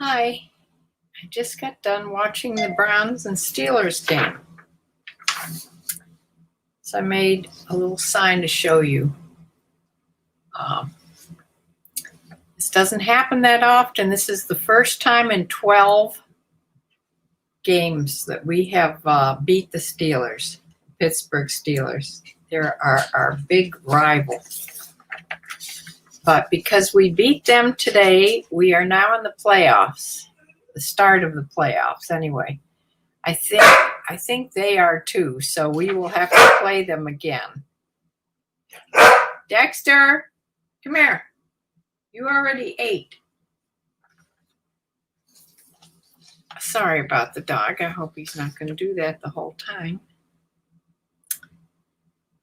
Hi, I just got done watching the Browns and Steelers game. So I made a little sign to show you. This doesn't happen that often. This is the first time in 12 games that we have beat the Steelers, Pittsburgh Steelers. They're our big rival. But because we beat them today, we are now in the playoffs, the start of the playoffs anyway. I think they are too, so we will have to play them again. Dexter, come here. You already ate. Sorry about the dog. I hope he's not going to do that the whole time.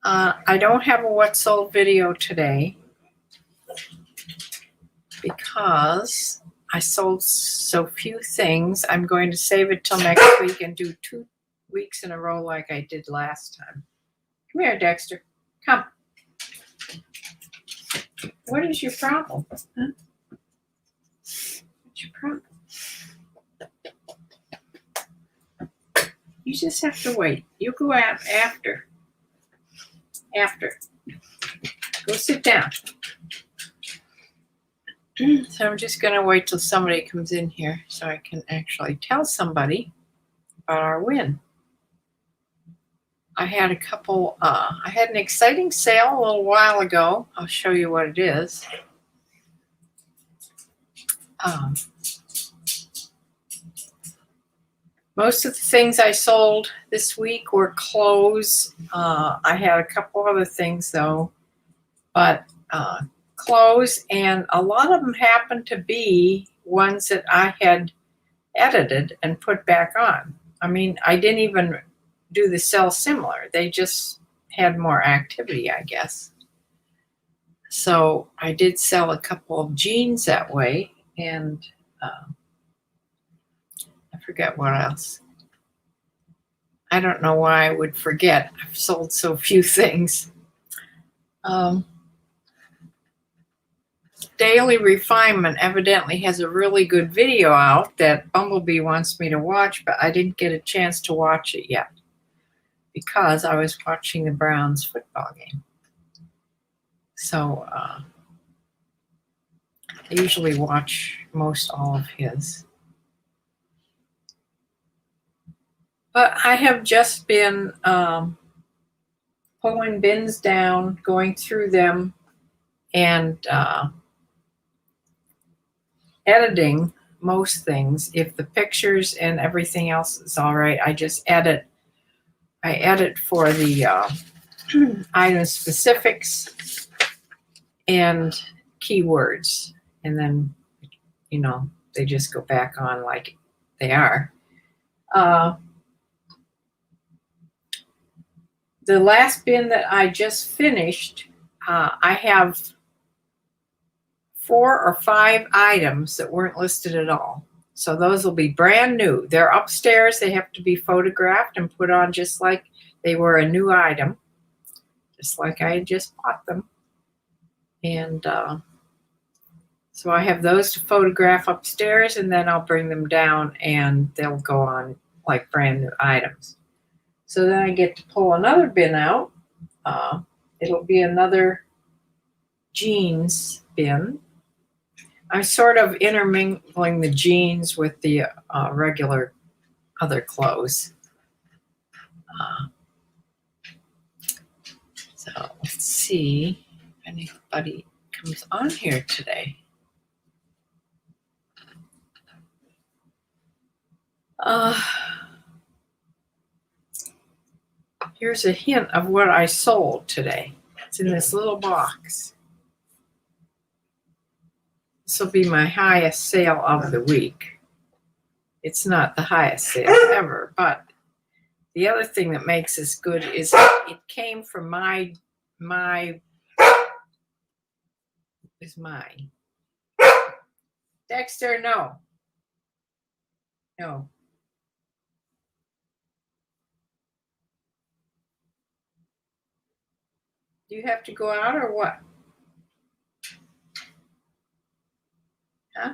I don't have a what sold video today because I sold so few things. I'm going to save it till next week and do 2 weeks in a row like I did last time. Come here, Dexter. Come. What is your problem? Huh? What's your problem? You just have to wait. You go out after. Go sit down. So I'm just going to wait till somebody comes in here so I can actually tell somebody about our win. I had I had an exciting sale a little while ago. I'll show you what it is. Most of the things I sold this week were clothes. I had a couple other things though, but clothes, and a lot of them happened to be ones that I had edited and put back on. I mean, I didn't even do the sell similar. They just had more activity, I guess. So I did sell a couple of jeans that way, and I forget what else. I don't know why I would forget. I've sold so few things. Daily Refinement evidently has a really good video out that Bumblebee wants me to watch, but I didn't get a chance to watch it yet because I was watching the Browns football game. So I usually watch most all of his. But I have just been pulling bins down, going through them, and editing most things. If the pictures and everything else is all right, I just edit. I edit for the item specifics and keywords, and then they just go back on like they are. The last bin that I just finished, I have 4 or 5 items that weren't listed at all. So those will be brand new. They're upstairs. They have to be photographed and put on just like they were a new item, just like I just bought them. And so I have those to photograph upstairs, and then I'll bring them down and they'll go on like brand new items. So then I get to pull another bin out. It'll be another jeans bin. I'm sort of intermingling the jeans with the regular other clothes. So let's see if anybody comes on here today. Here's a hint of what I sold today. It's in this little box. This will be my highest sale of the week. It's not the highest sale ever, but the other thing that makes this good is it came from mine. Dexter, no. No. Do you have to go out or what? Huh?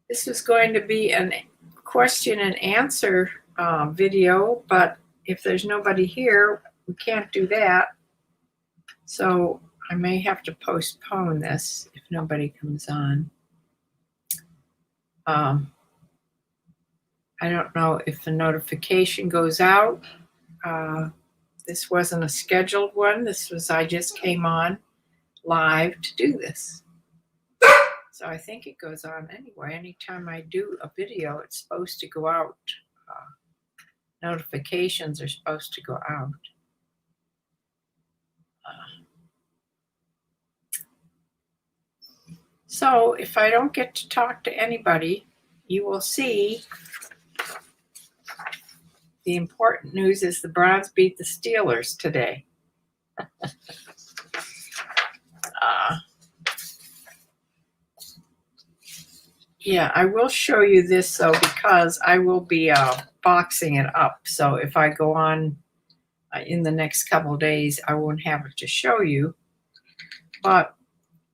This was going to be a question and answer video, but if there's nobody here, we can't do that. So I may have to postpone this if nobody comes on. I don't know if the notification goes out. This wasn't a scheduled one. This was, I just came on live to do this. So I think it goes on anyway. Anytime I do a video, it's supposed to go out. Notifications are supposed to go out. So if I don't get to talk to anybody, you will see the important news is the Browns beat the Steelers today. Yeah, I will show you this though, because I will be boxing it up. So if I go on in the next couple of days, I won't have it to show you. But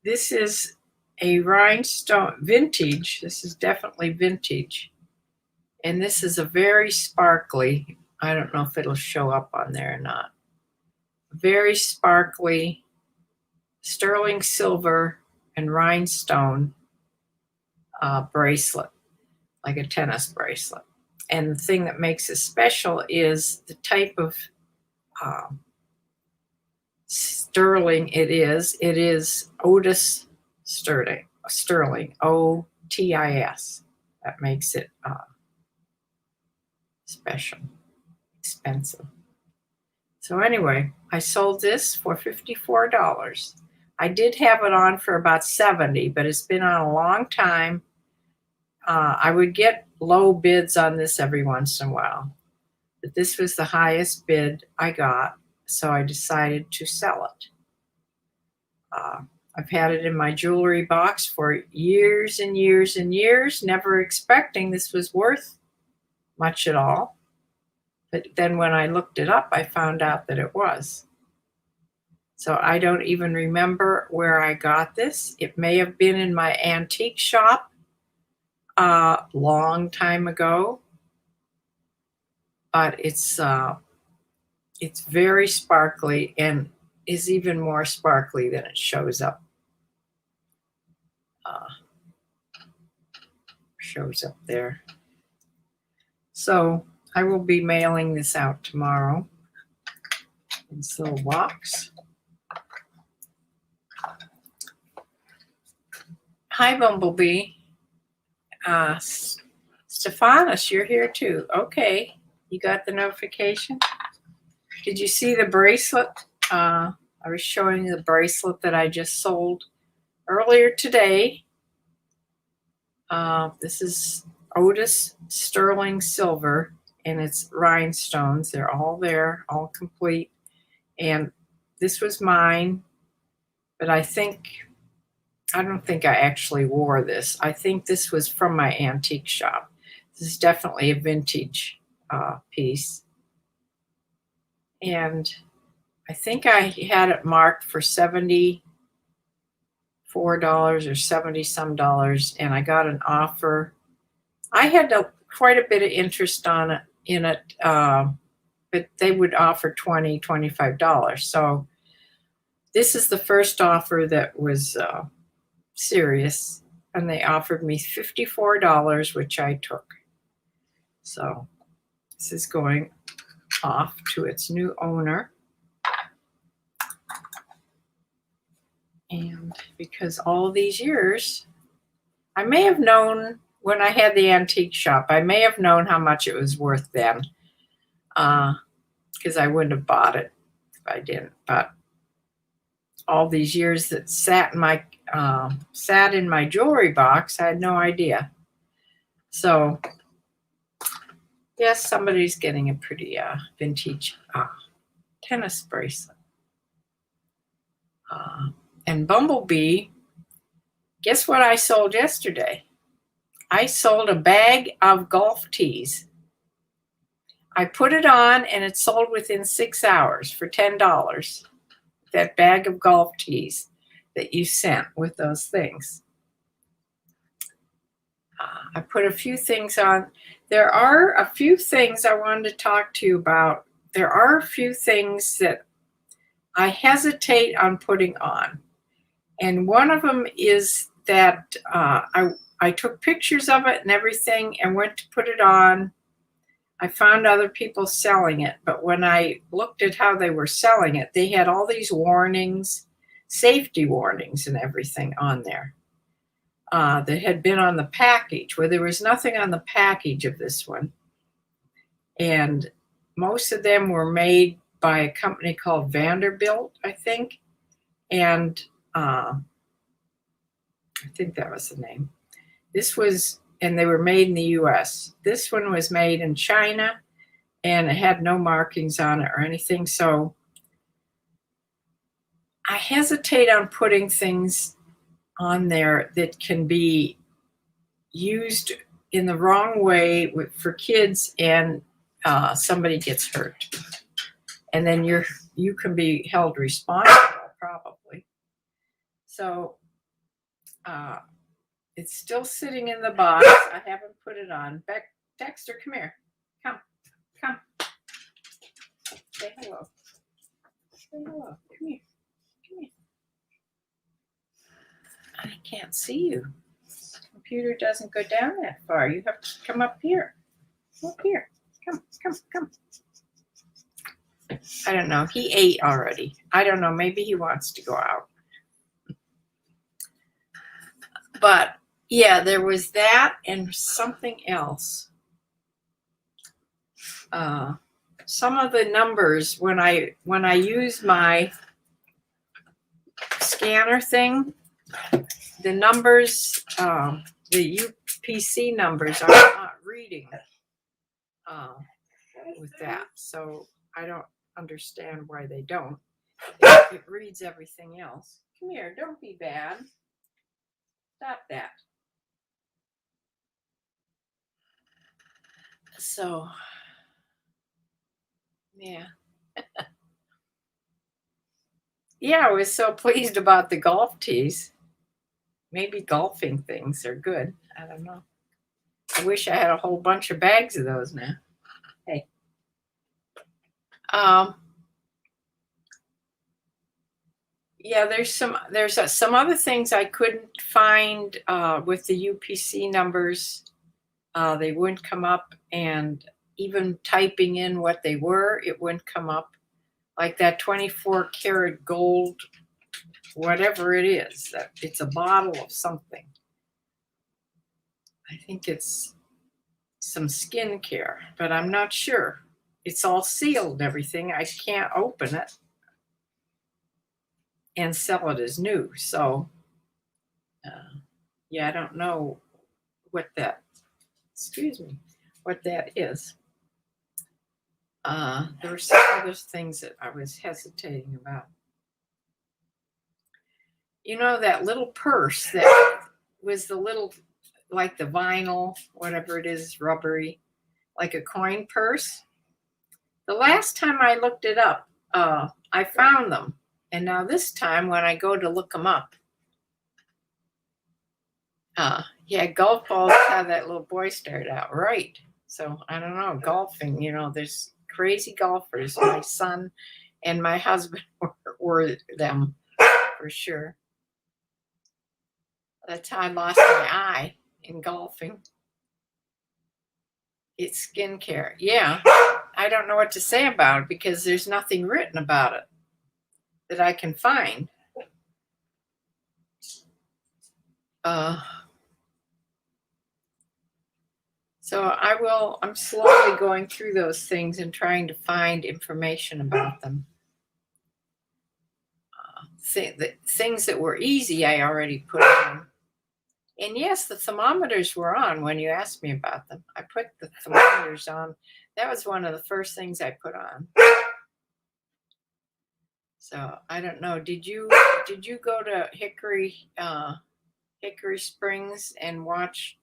this is a rhinestone vintage. This is definitely vintage. And this is a very sparkly, I don't know if it'll show up on there or not. Very sparkly sterling silver and rhinestone bracelet, like a tennis bracelet. And the thing that makes it special is the type of sterling it is. It is Otis sterling, O-T-I-S. That makes it special, expensive. So anyway, I sold this for $54. I did have it on for about $70, but it's been on a long time. I would get low bids on this every once in a while, but this was the highest bid I got, so I decided to sell it. I've had it in my jewelry box for years and years and years, never expecting this was worth much at all. But then when I looked it up, I found out that it was. So I don't even remember where I got this. It may have been in my antique shop a long time ago, but it's very sparkly and is even more sparkly than it shows up. Shows up there. So I will be mailing this out tomorrow in this little box. Hi, Bumblebee. Stephanus, you're here too. Okay, you got the notification? Did you see the bracelet? I was showing you the bracelet that I just sold earlier today. This is Otis sterling silver, and it's rhinestones. They're all there, all complete. And this was mine, but I don't think I actually wore this. I think this was from my antique shop. This is definitely a vintage piece. And I think I had it marked for $74 or 70 some dollars, and I got an offer. I had quite a bit of interest in it, but they would offer $20, $25. So this is the first offer that was serious, and they offered me $54, which I took. So this is going off to its new owner. And because all these years, I may have known when I had the antique shop, I may have known how much it was worth then, because I wouldn't have bought it if I didn't. But all these years that sat in my jewelry box, I had no idea. So yes, somebody's getting a pretty vintage tennis bracelet. And Bumblebee, guess what I sold yesterday? I sold a bag of golf tees. I put it on and it sold within 6 hours for $10. That bag of golf tees that you sent with those things. I put a few things on. There are a few things I wanted to talk to you about. There are a few things that I hesitate on putting on. And one of them is that I took pictures of it and everything and went to put it on. I found other people selling it, but when I looked at how they were selling it, they had all these warnings, safety warnings and everything on there that had been on the package, where there was nothing on the package of this one. And most of them were made by a company called Vanderbilt, I think. And I think that was the name. And they were made in the US. This one was made in China, and it had no markings on it or anything. So I hesitate on putting things on there that can be used in the wrong way for kids, and somebody gets hurt. And then you can be held responsible, probably. So it's still sitting in the box. I haven't put it on. Dexter, come here. Come. Say hello. Say hello. Come here. I can't see you. The computer doesn't go down that far. You have to come up here. Up here. Come. I don't know. He ate already. I don't know. Maybe he wants to go out. But yeah, there was that and something else. Some of the numbers, when I use my scanner thing, the numbers, the UPC numbers are not reading with that. So I don't understand why they don't. It reads everything else. Come here, don't be bad. Stop that. So, yeah. Yeah, I was so pleased about the golf tees. Maybe golfing things are good. I don't know. I wish I had a whole bunch of bags of those now. Hey. Yeah, there's some other things I couldn't find with the UPC numbers. They wouldn't come up, and even typing in what they were, it wouldn't come up. Like that 24 karat gold, whatever it is, it's a bottle of something. I think it's some skincare, but I'm not sure. It's all sealed and everything. I can't open it and sell it as new. So, yeah, I don't know what that is. There were some other things that I was hesitating about. You know, that little purse that was the little, like the vinyl, whatever it is, rubbery, like a coin purse. The last time I looked it up, I found them. And now this time when I go to look them up, yeah, golf balls, how that little boy started out, right. So I don't know, golfing, there's crazy golfers. My son and my husband were them for sure. That's how I lost my eye in golfing. It's skincare. Yeah, I don't know what to say about it because there's nothing written about it that I can find. So I'm slowly going through those things and trying to find information about them. The things that were easy, I already put on. And yes, the thermometers were on when you asked me about them. I put the thermometers on. That was one of the first things I put on. So I don't know. Did you go to Hickory Springs and watch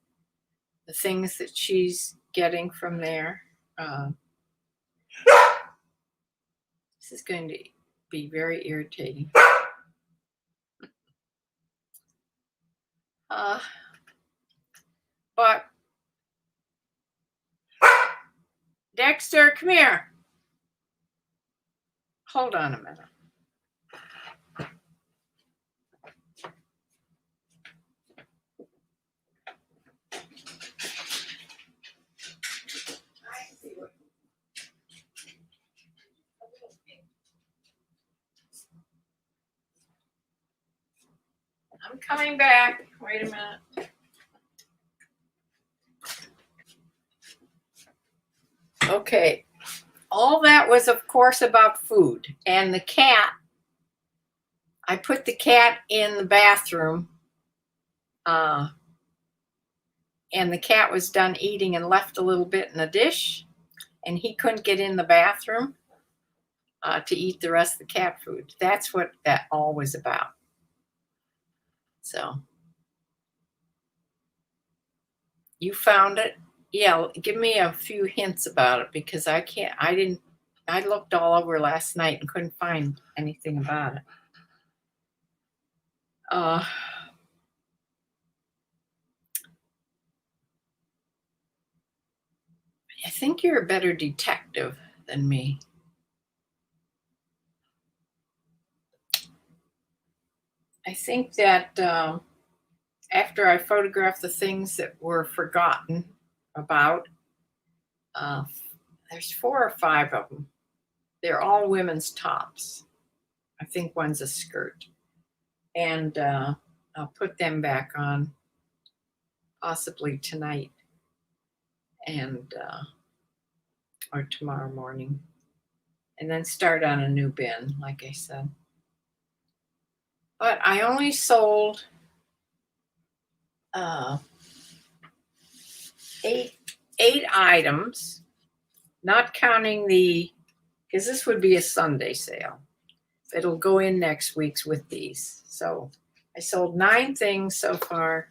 the things that she's getting from there? This is going to be very irritating. But Dexter, come here. Hold on a minute. I'm coming back. Wait a minute. Okay. All that was, of course, about food. And the cat, I put the cat in the bathroom. And the cat was done eating and left a little bit in the dish. And he couldn't get in the bathroom to eat the rest of the cat food. That's what that all was about. So, you found it? Yeah, give me a few hints about it because I looked all over last night and couldn't find anything about it. I think you're a better detective than me. I think that after I photographed the things that were forgotten about, there's 4 or 5 of them. They're all women's tops. I think one's a skirt. And I'll put them back on possibly tonight and or tomorrow morning. And then start on a new bin, like I said. But I only sold 8 items, not counting because this would be a Sunday sale. It'll go in next week's with these. So I sold 9 things so far.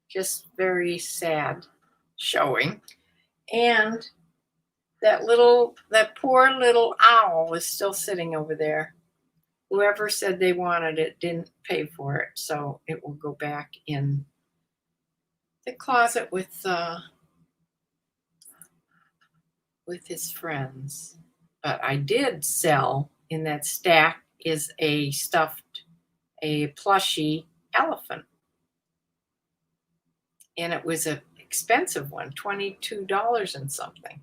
Just very sad showing. And that poor little owl is still sitting over there. Whoever said they wanted it didn't pay for it, so it will go back in the closet with his friends. But I did sell in that stack is a plushy elephant. And it was an expensive one, $22 and something.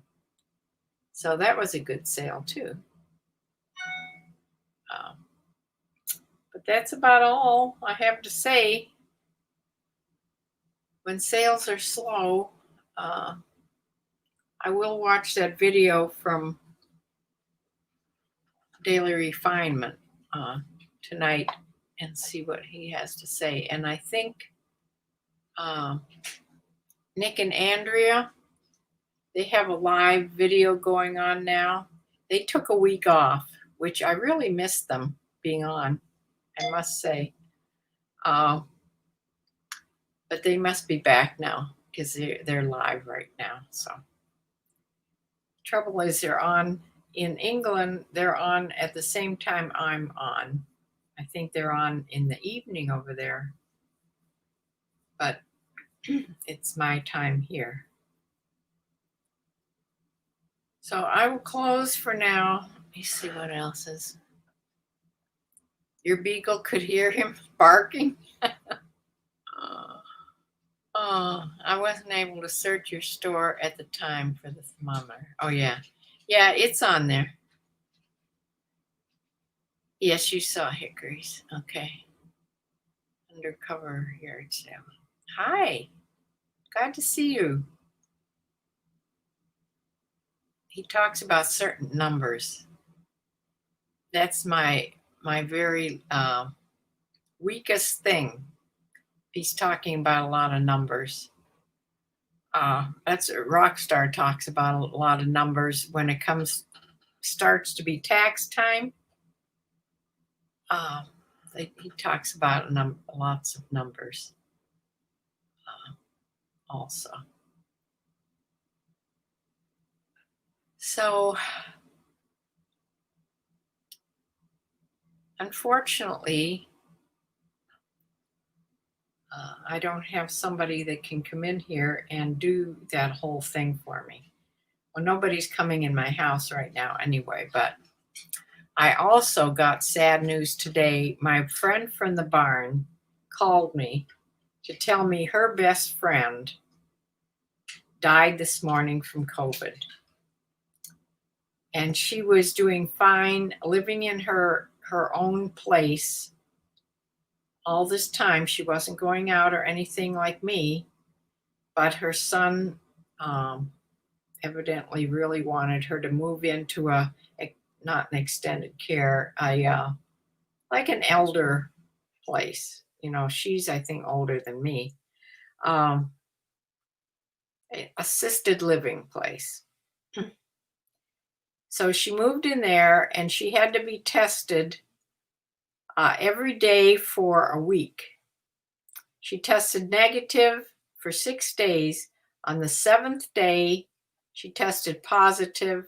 So that was a good sale too. But that's about all I have to say. When sales are slow, I will watch that video from Daily Refinement tonight and see what he has to say. And I think Nick and Andrea, they have a live video going on now. They took a week off, which I really missed them being on, I must say. But they must be back now because they're live right now. So trouble is they're on in England. They're on at the same time I'm on. I think they're on in the evening over there, but it's my time here. So I will close for now. Let me see what else is. Your beagle could hear him barking. I wasn't able to search your store at the time for the thermometer. Oh, yeah. Yeah, it's on there. Yes, you saw hickories. Okay. Undercover yard sale. Hi. Glad to see you. He talks about certain numbers. That's my very weakest thing. He's talking about a lot of numbers. That's Rockstar talks about a lot of numbers when it starts to be tax time. He talks about lots of numbers also. So, unfortunately, I don't have somebody that can come in here and do that whole thing for me. Well, nobody's coming in my house right now anyway, but I also got sad news today. My friend from the barn called me to tell me her best friend died this morning from COVID. And she was doing fine, living in her own place all this time. She wasn't going out or anything like me, but her son evidently really wanted her to move into a not an extended care, like an elder place. You know, she's I think older than me. Um, Assisted living place. So she moved in there, and she had to be tested every day for a week. She tested negative for 6 days. On the seventh day, she tested positive,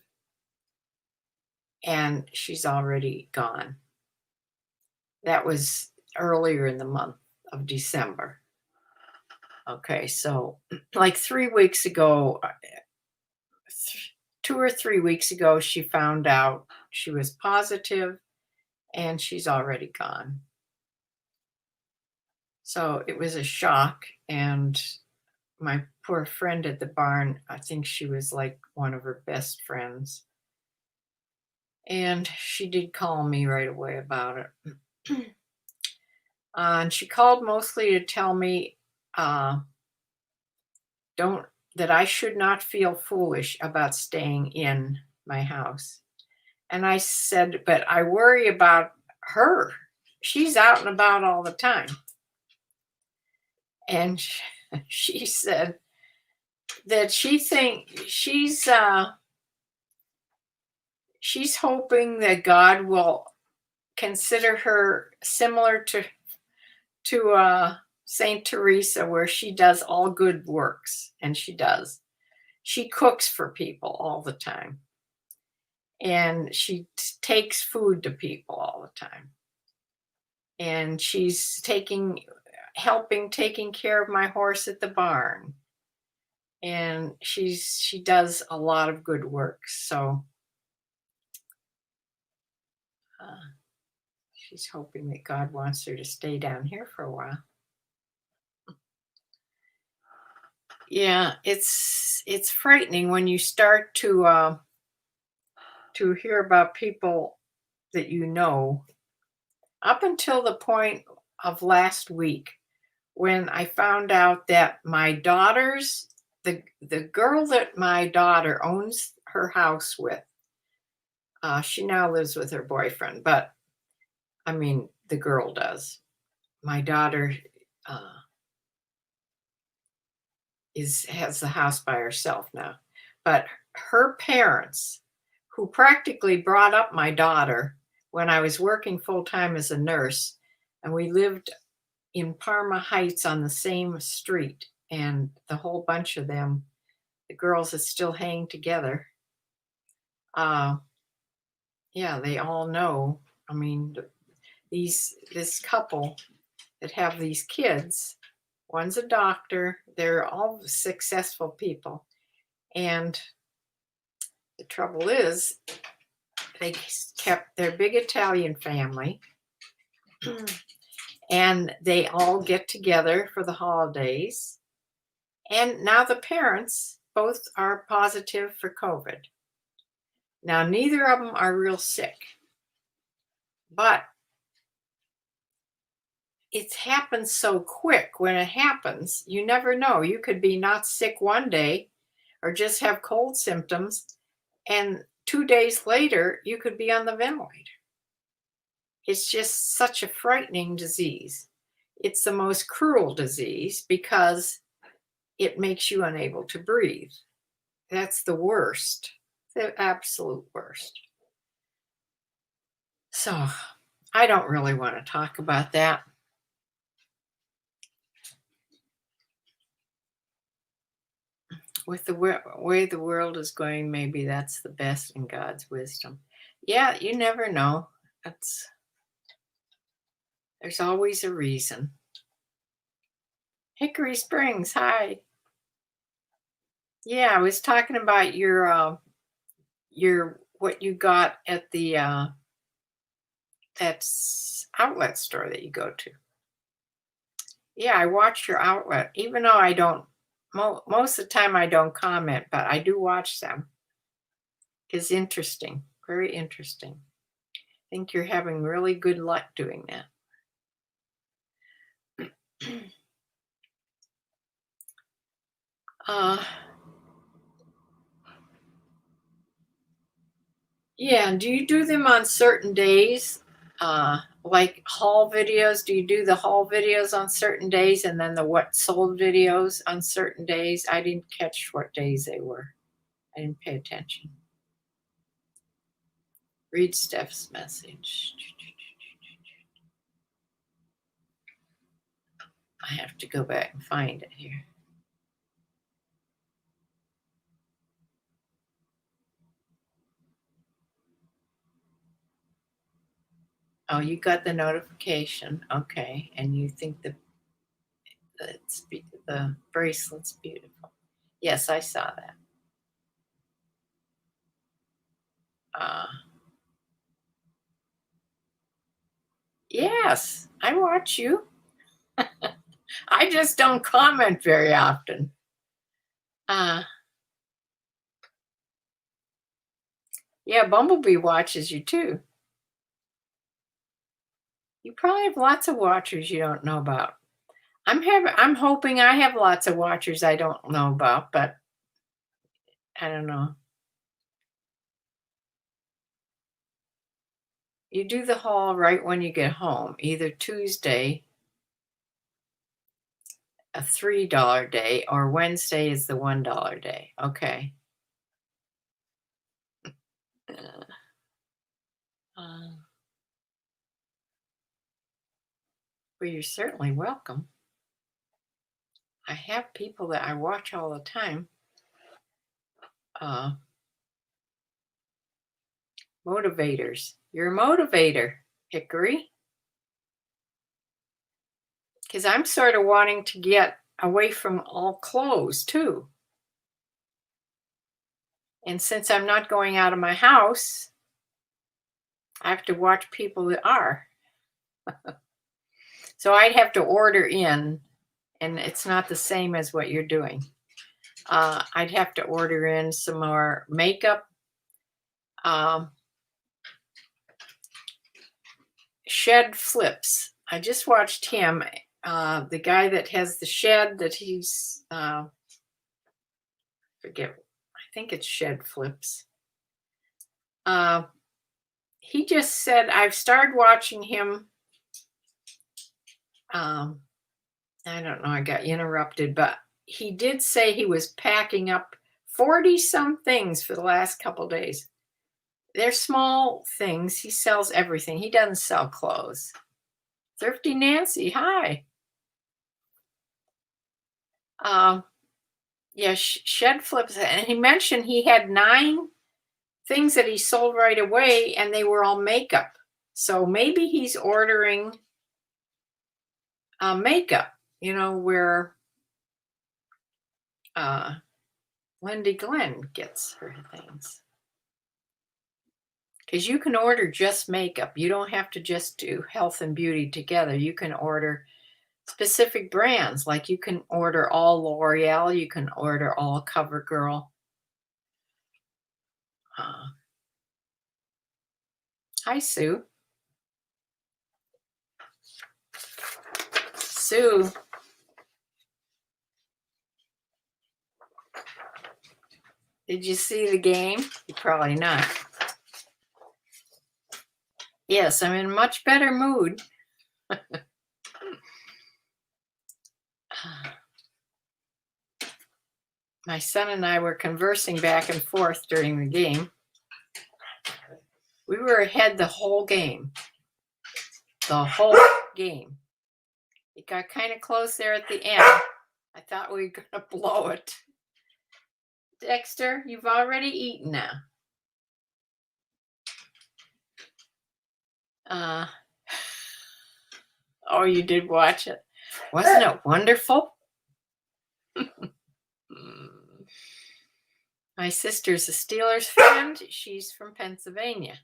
and she's already gone. That was earlier in the month of December. Okay, so like 3 weeks ago, 2 or 3 weeks ago, she found out she was positive, and she's already gone. So it was a shock. And my poor friend at the barn, I think she was like one of her best friends. And she did call me right away about it. And she called mostly to tell me don't that I should not feel foolish about staying in my house. And I said, but I worry about her. She's out and about all the time. And she said that she's hoping that God will consider her similar to Saint Teresa, where she does all good works, and she does. She cooks for people all the time, and she takes food to people all the time, and she's taking care of my horse at the barn, and she does a lot of good work. So she's hoping that God wants her to stay down here for a while. Yeah, it's frightening when you start to hear about people that you know. Up until the point of last week, when I found out that my daughter's the girl that my daughter owns her house with, she now lives with her boyfriend, but I mean the girl does. My daughter has the house by herself now, but her parents, who practically brought up my daughter when I was working full-time as a nurse, and we lived in Parma Heights on the same street, and the whole bunch of them, the girls that still hang together, yeah, they all know. I mean, this couple that have these kids, one's a doctor, they're all successful people, and the trouble is they kept their big Italian family, and they all get together for the holidays. And now the parents both are positive for COVID. Now, neither of them are real sick, but it happens so quick. When it happens, you never know. You could be not sick one day or just have cold symptoms, and 2 days later, you could be on the ventilator. It's just such a frightening disease. It's the most cruel disease because it makes you unable to breathe. That's the worst, the absolute worst. So I don't really want to talk about that. With the way the world is going, maybe that's the best in God's wisdom. Yeah, you never know. There's always a reason. Hickory Springs, hi. Yeah, I was talking about your what you got at the that's outlet store that you go to. Yeah, I watch your outlet, even though I don't most of the time I don't comment, but I do watch them. It's interesting, very interesting. I think you're having really good luck doing that. uh, yeah, do you do them on certain days? Like haul videos? Do you do the haul videos on certain days and then the what sold videos on certain days? I didn't catch what days they were. I didn't pay attention. Read Steph's message. I have to go back and find it here. Oh, you got the notification. Okay. And you think the bracelet's beautiful. Yes, I saw that. Uh, yes, I watch you. I just don't comment very often. Uh, yeah, Bumblebee watches you too. You probably have lots of watchers you don't know about. I'm hoping I have lots of watchers I don't know about, but I don't know. You do the haul right when you get home, either Tuesday, a $3 day, or Wednesday is the $1 day. Okay. Uh, uh, well, you're certainly welcome. I have people that I watch all the time. Motivators. You're a motivator, Hickory. Because I'm sort of wanting to get away from all clothes too. And since I'm not going out of my house, I have to watch people that are. So I'd have to order in, and it's not the same as what you're doing. I'd have to order in some more makeup. Shed Flips. I just watched him. The guy that has the shed that he's forget. I think it's Shed Flips. He just said I've started watching him. I don't know. I got interrupted, but he did say he was packing up 40 some things for the last couple days. They're small things. He sells everything. He doesn't sell clothes. Thrifty Nancy, hi. Yeah, Shed Flips, and he mentioned he had 9 things that he sold right away, and they were all makeup. So maybe he's ordering makeup. Where Lindy Glenn gets her things. Because you can order just makeup. You don't have to just do health and beauty together. You can order specific brands. Like you can order all L'Oreal. You can order all CoverGirl. Hi, Sue. Sue. Did you see the game? Probably not. Yes, I'm in a much better mood. My son and I were conversing back and forth during the game. We were ahead the whole game. The whole game. It got kind of close there at the end. I thought we were going to blow it. Dexter, you've already eaten now. Oh, you did watch it. Wasn't it wonderful? My sister's a Steelers fan. She's from Pennsylvania.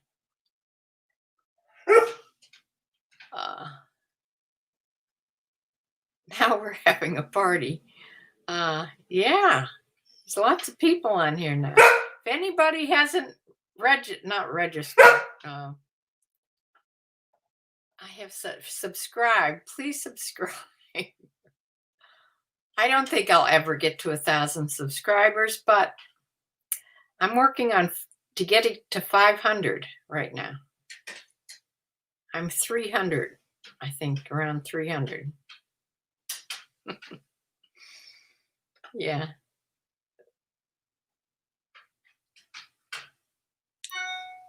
Now we're having a party. Yeah, there's lots of people on here now. If anybody hasn't not registered, I have subscribed. Please subscribe. I don't think I'll ever get to 1,000 subscribers, but I'm working on to get it to 500 right now. I'm 300, I think, around 300. Yeah.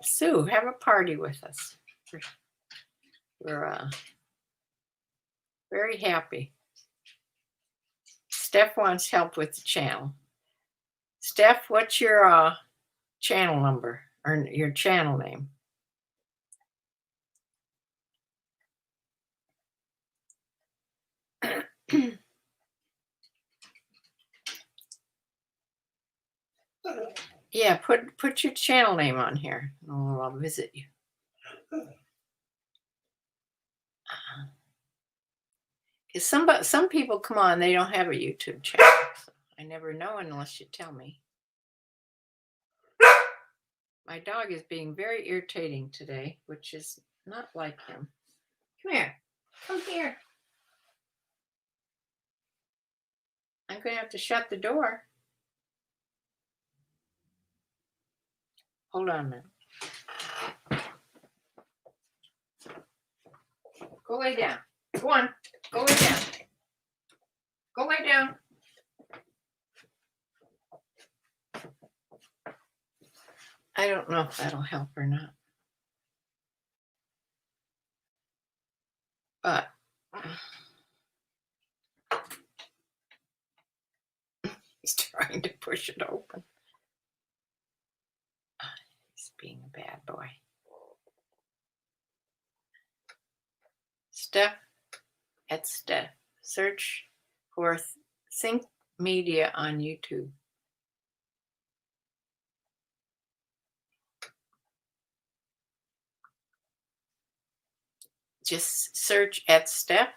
Sue, have a party with us. We're very happy. Steph wants help with the channel. Steph, what's your channel number or your channel name? Yeah, put your channel name on here. Oh, I'll visit you. Because some people come on, they don't have a YouTube channel. So I never know unless you tell me. My dog is being very irritating today, which is not like him. Come here. Come here. I'm going to have to shut the door. Hold on a minute. Go lay down. Go on. Go lay down. Go lay down. I don't know if that'll help or not. But he's trying to push it open. He's being a bad boy. Steph at Steph. Search for Think Media on YouTube. Just search at Steph.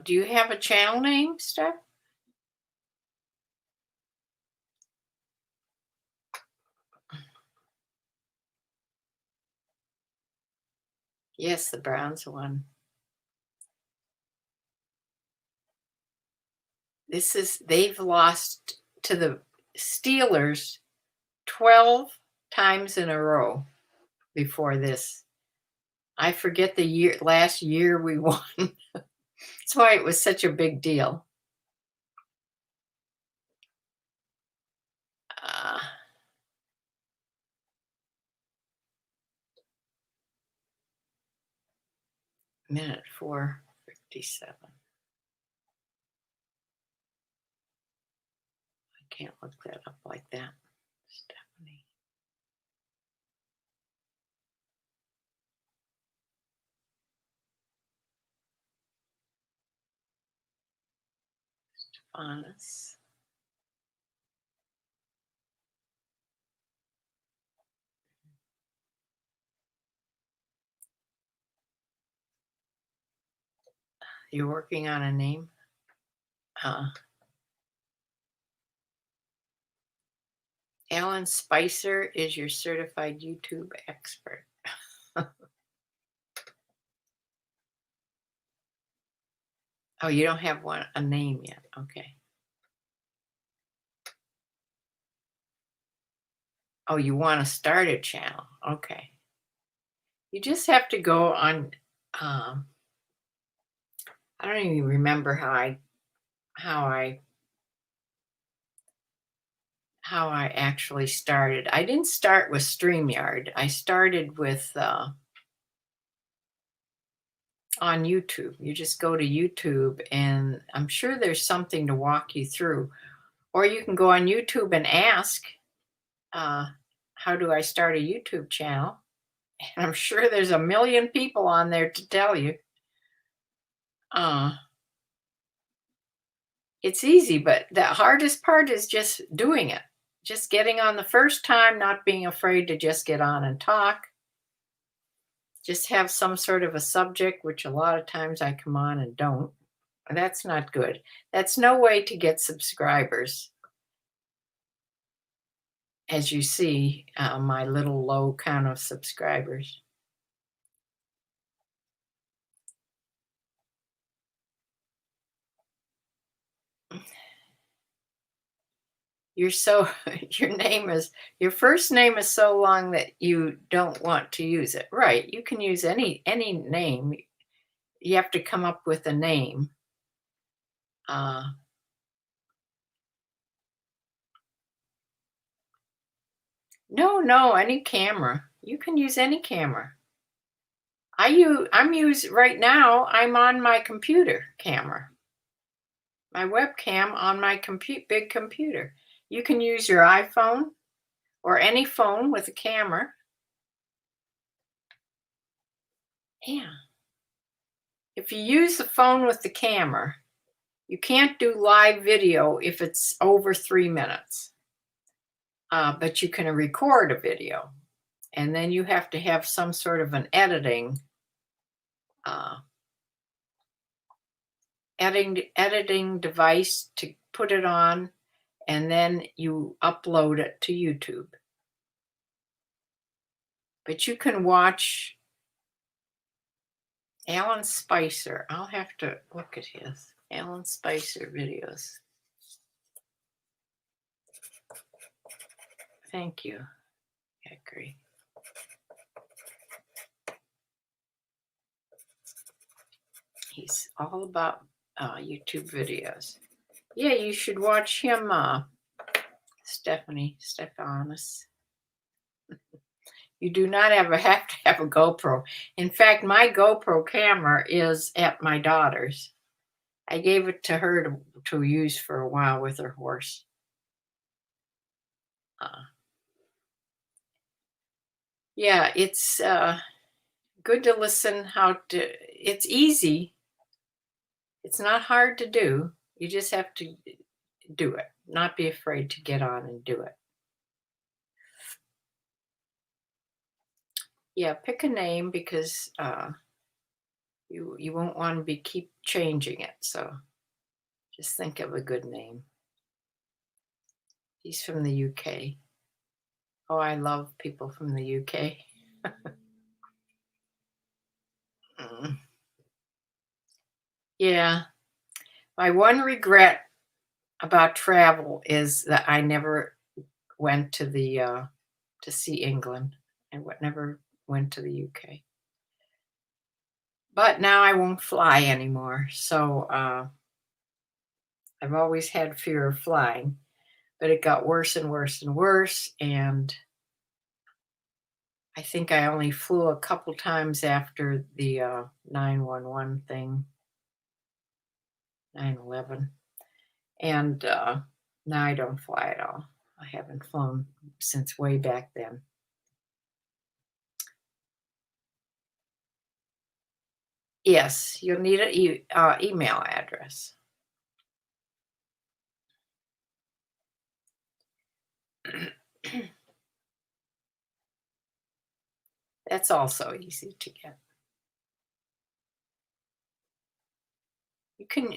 Do you have a channel name, Steph? Yes, the Browns won. They've lost to the Steelers 12 times in a row before this. I forget the last year we won. That's why it was such a big deal. Minute 4:57. I can't look that up like that, Stephanie. Stephanus. You're working on a name? Alan Spicer is your certified YouTube expert. Oh, you don't have a name yet. Okay. Oh, you want to start a channel. Okay. You just have to go on. I don't even remember how I actually started. I didn't start with StreamYard. I started with on YouTube. You just go to YouTube, and I'm sure there's something to walk you through. Or you can go on YouTube and ask, how do I start a YouTube channel? And I'm sure there's a million people on there to tell you. Uh, it's easy, but the hardest part is just doing it. Just getting on the first time, not being afraid to just get on and talk. Just have some sort of a subject, which a lot of times I come on and don't. That's not good. That's no way to get subscribers. As you see, my little low count of subscribers. You're so your first name is so long that you don't want to use it. Right. You can use any name. You have to come up with a name. Uh, no, any camera. You can use any camera. Right now, I'm on my computer camera. My webcam on my big computer. You can use your iPhone or any phone with a camera. Yeah. If you use the phone with the camera, you can't do live video if it's over 3 minutes, but you can record a video, and then you have to have some sort of an uh, editing device to put it on, and then you upload it to YouTube. But you can watch Alan Spicer. I'll have to look at his Alan Spicer videos. Thank you. I agree. He's all about YouTube videos. Yeah, you should watch him, Stephanus. You do not have to have a GoPro. In fact, my GoPro camera is at my daughter's. I gave it to her to use for a while with her horse. Yeah, it's good to listen it's easy. It's not hard to do. You just have to do it. Not be afraid to get on and do it. Yeah, pick a name because you won't want to keep changing it. So just think of a good name. He's from the UK. Oh, I love people from the UK. Yeah. My one regret about travel is that I never went to see England. I never went to the UK. But now I won't fly anymore. So I've always had fear of flying, but it got worse and worse and worse. And I think I only flew a couple times after the 911 thing, 9/11. And now I don't fly at all. I haven't flown since way back then. Yes, you'll need an email address. That's also easy to get.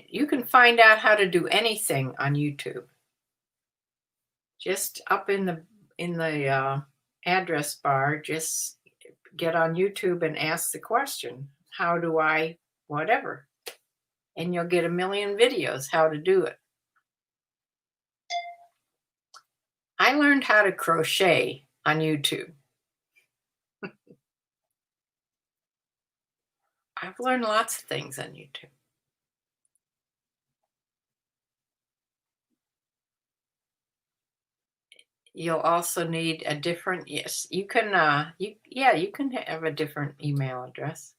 You can find out how to do anything on YouTube. Just up in the address bar, just get on YouTube and ask the question, how do I whatever? And you'll get a million videos how to do it. I learned how to crochet on YouTube. I've learned lots of things on YouTube. You'll also need a different, yes, you can you can have a different email address.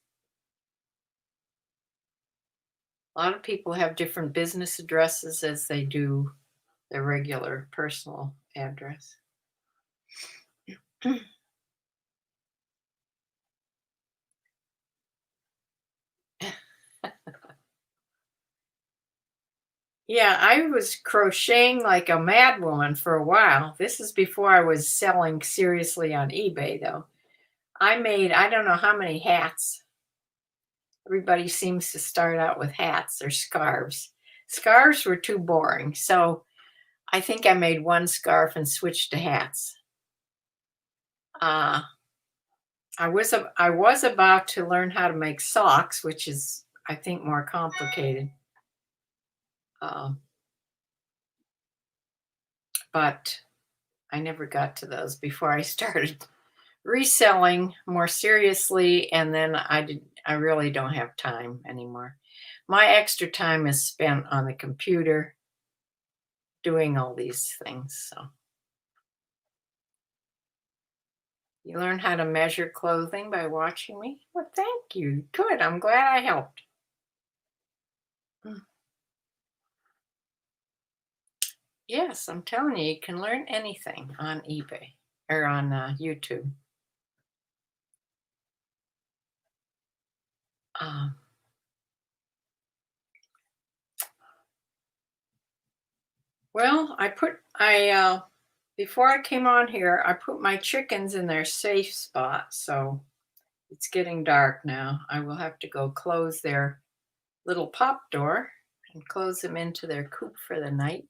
A lot of people have different business addresses as they do their regular personal address. Yeah, I was crocheting like a madwoman for a while. This is before I was selling seriously on eBay, though. I made, I don't know how many hats. Everybody seems to start out with hats or scarves. Scarves were too boring, so I think I made one scarf and switched to hats. Uh, I was about to learn how to make socks, which is I think more complicated. Uh, but I never got to those before I started reselling more seriously, and then I really don't have time anymore. My extra time is spent on the computer doing all these things. So you learn how to measure clothing by watching me? Well, thank you. Good. I'm glad I helped. Mm. Yes, I'm telling you, you can learn anything on eBay or on YouTube. Um, well, before I came on here, I put my chickens in their safe spot. So it's getting dark now. I will have to go close their little pop door and close them into their coop for the night.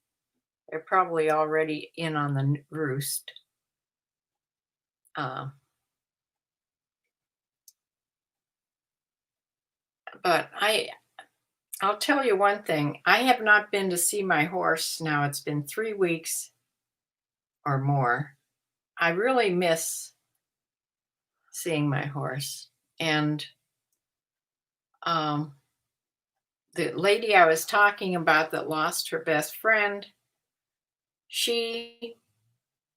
They're probably already in on the roost. Uh, but I'll tell you one thing. I have not been to see my horse now. It's been 3 weeks or more. I really miss seeing my horse. And um, the lady I was talking about that lost her best friend, she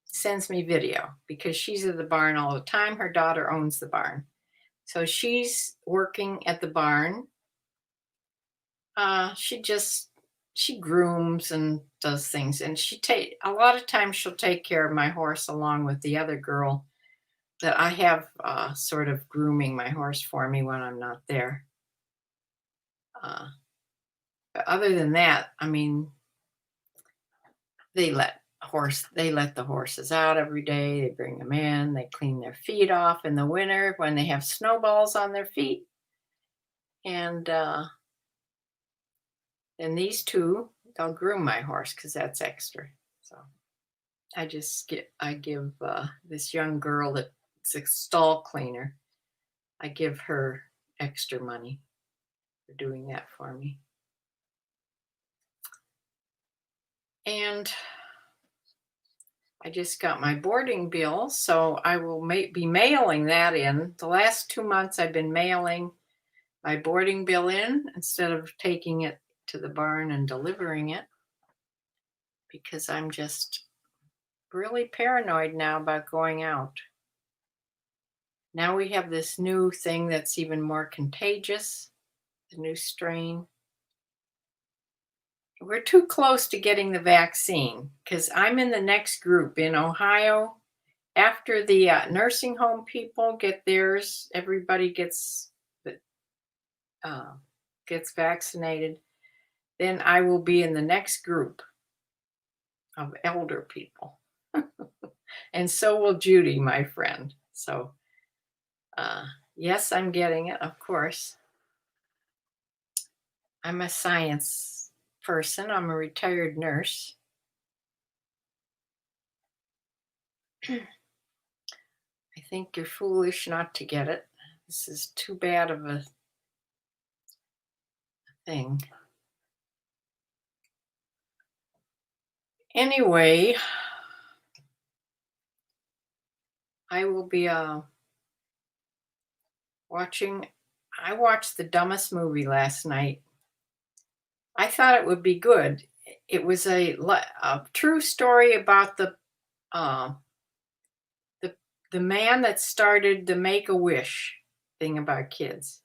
sends me video because she's at the barn all the time. Her daughter owns the barn. So she's working at the barn. She grooms and does things, and she take a lot of times she'll take care of my horse along with the other girl that I have sort of grooming my horse for me when I'm not there. Uh, but other than that, I mean, they let the horses out every day. They bring them in. They clean their feet off in the winter when they have snowballs on their feet. And then these two, they'll groom my horse because that's extra. So I give this young girl that's a stall cleaner. I give her extra money for doing that for me. And I just got my boarding bill, so I will be mailing that in. The last 2 months, I've been mailing my boarding bill in instead of taking it to the barn and delivering it because I'm just really paranoid now about going out. Now we have this new thing that's even more contagious, the new strain. We're too close to getting the vaccine because I'm in the next group in Ohio. After the nursing home people get theirs, everybody uh, gets vaccinated. Then I will be in the next group of elder people, and so will Judy, my friend. So, yes, I'm getting it, of course. I'm a science person. I'm a retired nurse. I think you're foolish not to get it. This is too bad of a thing. Anyway, I will be watching. I watched The Dumbest Movie last night. I thought it would be good. It was a true story about uh, the the man that started the Make a Wish thing about kids.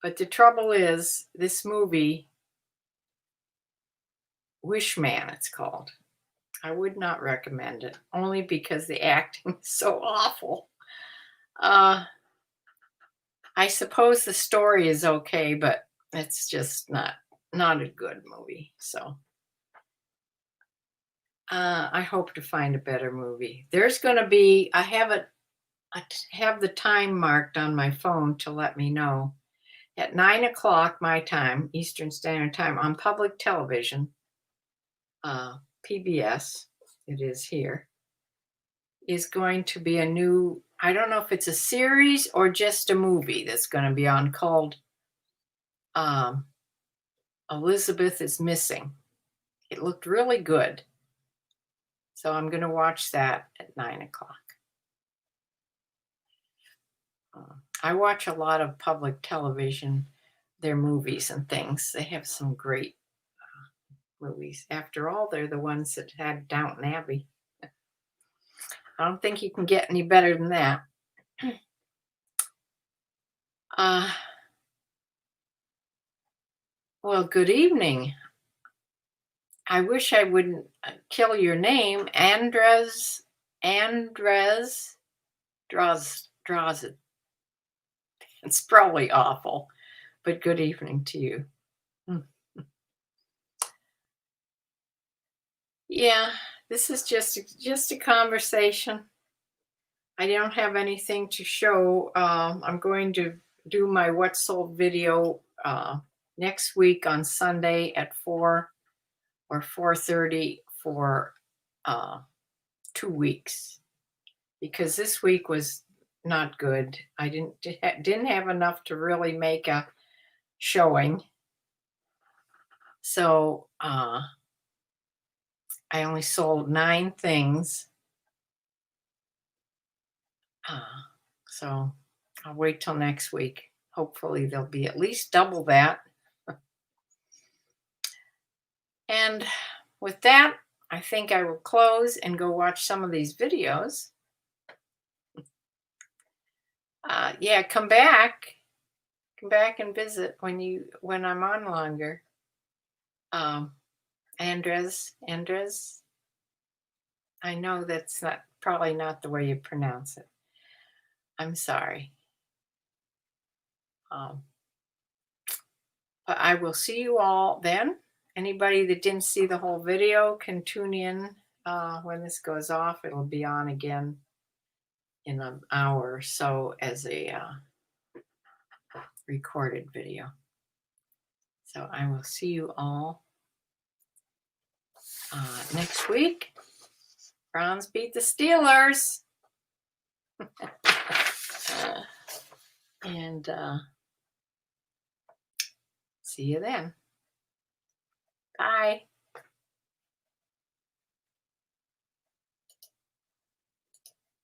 But the trouble is, this movie, Wish Man, it's called. I would not recommend it, only because the acting is so awful. Uh, I suppose the story is okay, but it's just not a good movie. So I hope to find a better movie. There's going to be, I have the time marked on my phone to let me know. At 9 o'clock my time, Eastern Standard Time, on public television, PBS, it is here, is going to be a new, I don't know if it's a series or just a movie that's going to be on, called Elizabeth is Missing. It looked really good. So I'm going to watch that at 9 o'clock. I watch a lot of public television, their movies and things. They have some great movies. After all, they're the ones that had Downton Abbey. I don't think you can get any better than that. Well, good evening. I wish I wouldn't kill your name, Andres Droz. It's probably awful, but good evening to you. Yeah, this is just a conversation. I don't have anything to show. I'm going to do my What Sold video next week on Sunday at 4 or 4:30 for 2 weeks, because this week was not good. I didn't have enough to really make a showing. So I only sold 9 things. So I'll wait till next week. Hopefully there'll be at least double that. And with that, I think I will close and go watch some of these videos. Yeah, come back and visit when I'm on longer. Andres, I know that's probably not the way you pronounce it. I'm sorry. But I will see you all then. Anybody that didn't see the whole video can tune in when this goes off. It'll be on again in an hour or so as a recorded video. So I will see you all next week. Browns beat the Steelers. And see you then. Bye.